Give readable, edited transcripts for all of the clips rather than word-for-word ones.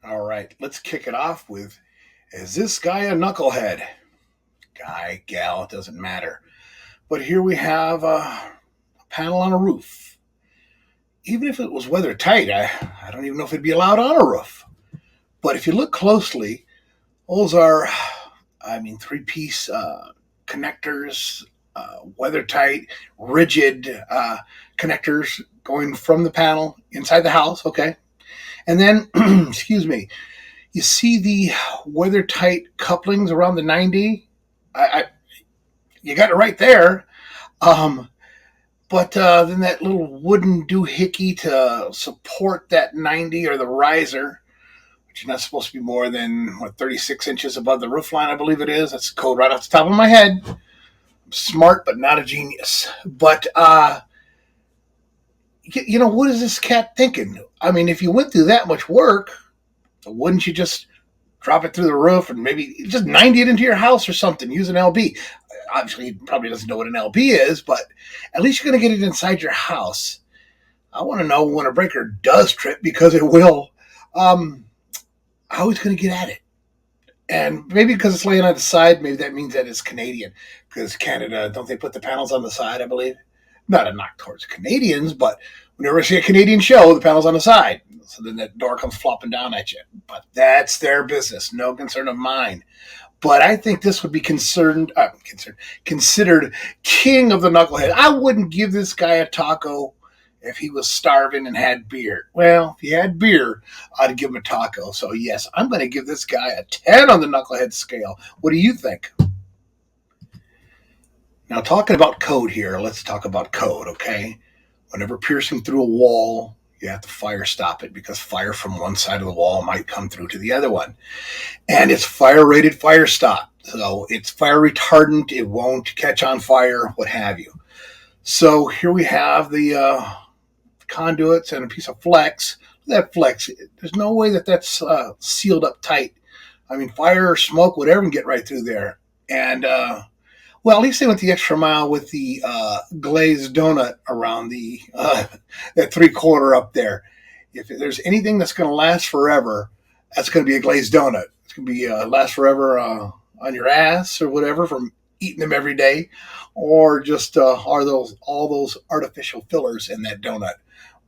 All right, let's kick it off with, is this guy a knucklehead? Guy, gal, it doesn't matter. But here we have a panel on a roof. Even if it was weather tight, I don't even know if it'd be allowed on a roof. But if you look closely, those are, three-piece connectors, weather tight, rigid connectors going from the panel inside the house, okay? And then, excuse me, you see the weather tight couplings around the 90. I You got it right there. Um, but then that little wooden doohickey to support that 90 or the riser, which is not supposed to be more than 36 inches above the roof line, I believe it is. That's code right off the top of my head. I'm smart, but not a genius. But what is this cat thinking? I mean, if you went through that much work, wouldn't you just drop it through the roof and maybe just 90 it into your house or something? Use an LB. Obviously, he probably doesn't know what an LB is, but at least you're going to get it inside your house. I want to know when a breaker does trip, because it will. How he's going to get at it. And maybe because it's laying on the side, maybe that means that it's Canadian. Because Canada, don't they put the panels on the side, I believe? Not a knock towards Canadians, but whenever I see a Canadian show, the panel's on the side. So then that door comes flopping down at you. But that's their business. No concern of mine. But I think this would be considered king of the knucklehead. I wouldn't give this guy a taco if he was starving and had beer. Well, if he had beer, I'd give him a taco. So yes, I'm going to give this guy a 10 on the knucklehead scale. What do you think? Now, talking about code here, let's talk about code, okay? Whenever piercing through a wall, you have to fire stop it, because fire from one side of the wall might come through to the other one. And it's fire rated fire stop. So it's fire retardant. It won't catch on fire, what have you. So here we have the conduits and a piece of flex. That flex, there's no way that that's sealed up tight. I mean, fire or smoke, whatever, can get right through there. And well, at least they went the extra mile with the glazed donut around the that 3/4 up there. If there's anything that's going to last forever, that's going to be a glazed donut. It's going to be last forever on your ass or whatever from eating them every day, or just are those all those artificial fillers in that donut.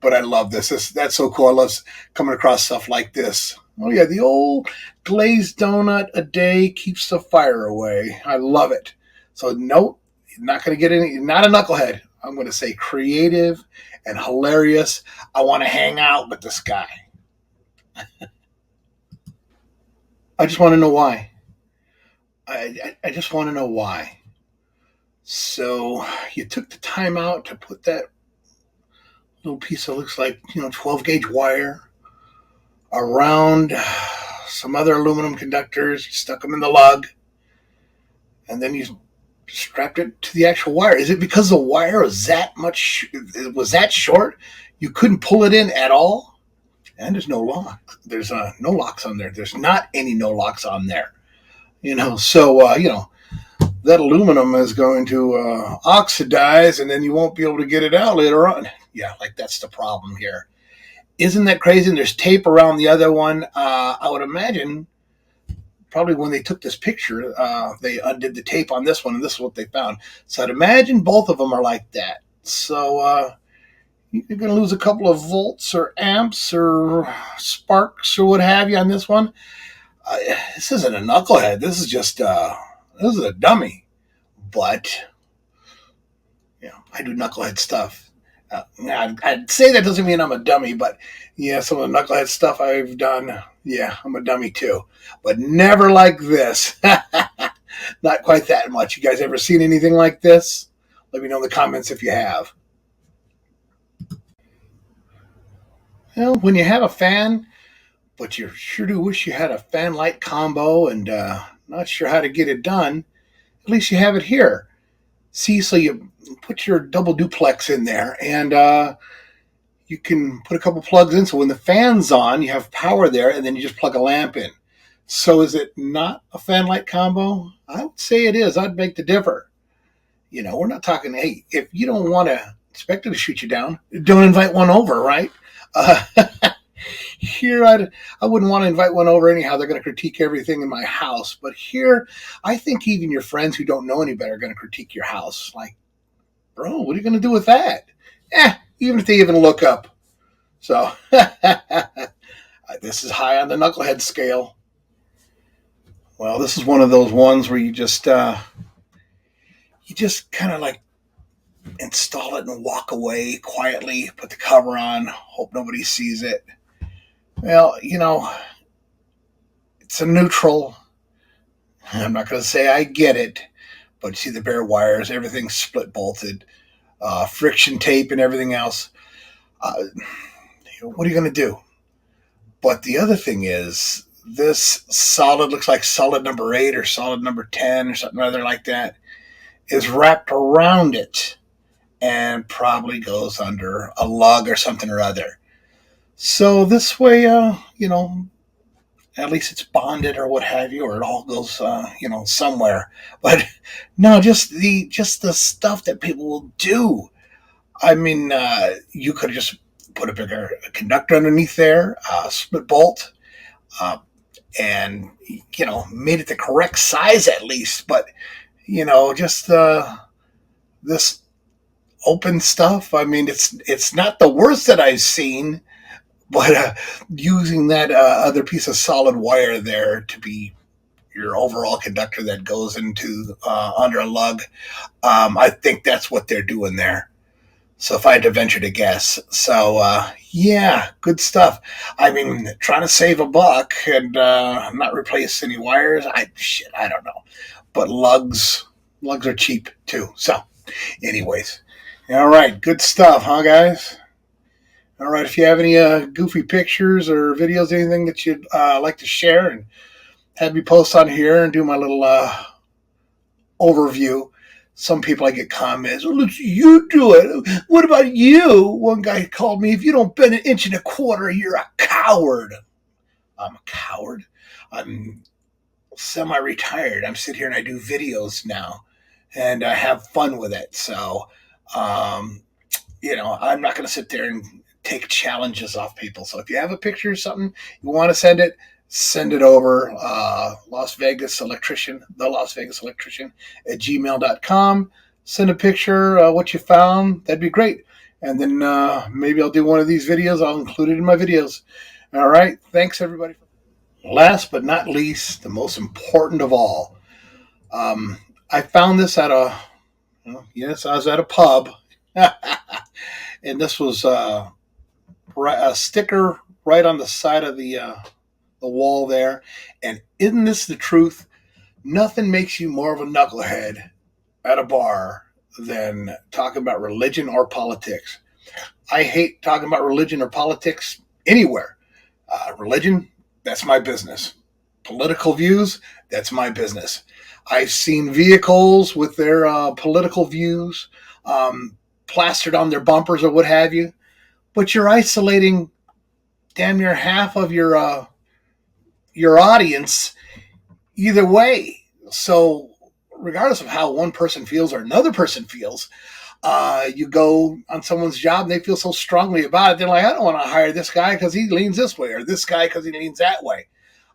But I love this. That's so cool. I love coming across stuff like this. Oh yeah, the old glazed donut a day keeps the fire away. I love it. So no, you're not going to get any. You're not a knucklehead. I'm going to say creative and hilarious. I want to hang out with this guy. I just want to know why. I just want to know why. So you took the time out to put that little piece that looks like 12 gauge wire around some other aluminum conductors. You stuck them in the lug, and then you strapped it to the actual wire. Is it because the wire was that much? Was that short? You couldn't pull it in at all, and there's no lock. There's no locks on there. There's not any no locks on there. So that aluminum is going to oxidize, and then you won't be able to get it out later on. Yeah, like that's the problem here. Isn't that crazy? And there's tape around the other one. I would imagine probably when they took this picture, they undid the tape on this one, and this is what they found. So I'd imagine both of them are like that. So you're going to lose a couple of volts or amps or sparks or what have you on this one. This isn't a knucklehead. This is just this is a dummy. But I do knucklehead stuff. I'd say that doesn't mean I'm a dummy, but yeah, some of the knucklehead stuff I've done, yeah, I'm a dummy too. But never like this. Not quite that much. You guys ever seen anything like this? Let me know in the comments if you have. Well, when you have a fan, but you sure do wish you had a fan light combo and not sure how to get it done, at least you have it here. See, so you put your double duplex in there, and you can put a couple plugs in. So when the fan's on, you have power there, and then you just plug a lamp in. So is it not a fan light combo? I would say it is. I'd beg to differ. We're not talking, hey, if you don't want to expect it to shoot you down, don't invite one over, right? Here, I wouldn't want to invite one over anyhow. They're going to critique everything in my house. But here, I think even your friends who don't know any better are going to critique your house. Like, bro, what are you going to do with that? Even if they even look up. So, this is high on the knucklehead scale. Well, this is one of those ones where you just kind of like install it and walk away quietly, put the cover on, hope nobody sees it. Well, it's a neutral. I'm not going to say I get it, but you see the bare wires, everything's split bolted, friction tape and everything else. What are you going to do? But the other thing is, this solid looks like solid number 8 or solid number 10 or something rather like that is wrapped around it and probably goes under a lug or something or other. So this way, at least it's bonded or what have you, or it all goes, somewhere. But no, just the stuff that people will do. I mean, you could have just put a bigger conductor underneath there, split bolt, and made it the correct size at least. But just this open stuff. I mean, it's not the worst that I've seen, but using that other piece of solid wire there to be your overall conductor that goes into under a lug, I think that's what they're doing there. So if I had to venture to guess. So, yeah, good stuff. I mean, trying to save a buck and not replace any wires, I don't know. But lugs are cheap too. So, anyways. All right, good stuff, huh, guys? All right, if you have any goofy pictures or videos, anything that you'd like to share and have me post on here and do my little overview. Some people I get comments, well, let's you do it. What about you? One guy called me, if you don't bend 1.25 inches, you're a coward. I'm a coward. I'm semi-retired. I'm sitting here and I do videos now and I have fun with it. So, I'm not going to sit there and take challenges off people. So if you have a picture or something, you want to send it over. Las Vegas Electrician, the Las Vegas Electrician at gmail.com. Send a picture, what you found. That'd be great. And then maybe I'll do one of these videos. I'll include it in my videos. All right. Thanks, everybody. Last but not least, the most important of all, I found this at I was at a pub. And this was a sticker right on the side of the wall there. And isn't this the truth? Nothing makes you more of a knucklehead at a bar than talking about religion or politics. I hate talking about religion or politics anywhere. Religion, that's my business. Political views, that's my business. I've seen vehicles with their political views plastered on their bumpers or what have you, but you're isolating damn near half of your audience either way. So regardless of how one person feels or another person feels, you go on someone's job and they feel so strongly about it. They're like, I don't want to hire this guy because he leans this way or this guy because he leans that way.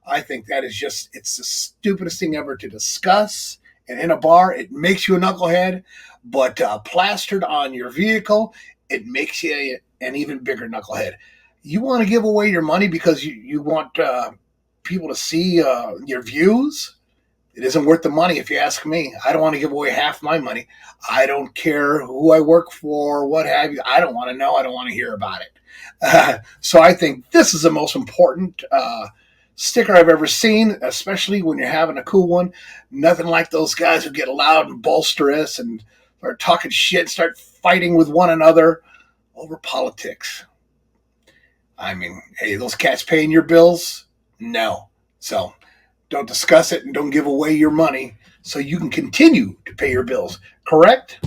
I think that is it's the stupidest thing ever to discuss. And in a bar, it makes you a knucklehead, but plastered on your vehicle, it makes you an even bigger knucklehead. You want to give away your money because you want people to see your views? It isn't worth the money if you ask me. I don't want to give away half my money. I don't care who I work for, what have you. I don't want to know. I don't want to hear about it. So I think this is the most important sticker I've ever seen, especially when you're having a cool one. Nothing like those guys who get loud and boisterous and start talking shit, start fighting with one another over politics. I mean, hey, those cats paying your bills? No. So don't discuss it and don't give away your money so you can continue to pay your bills. Correct?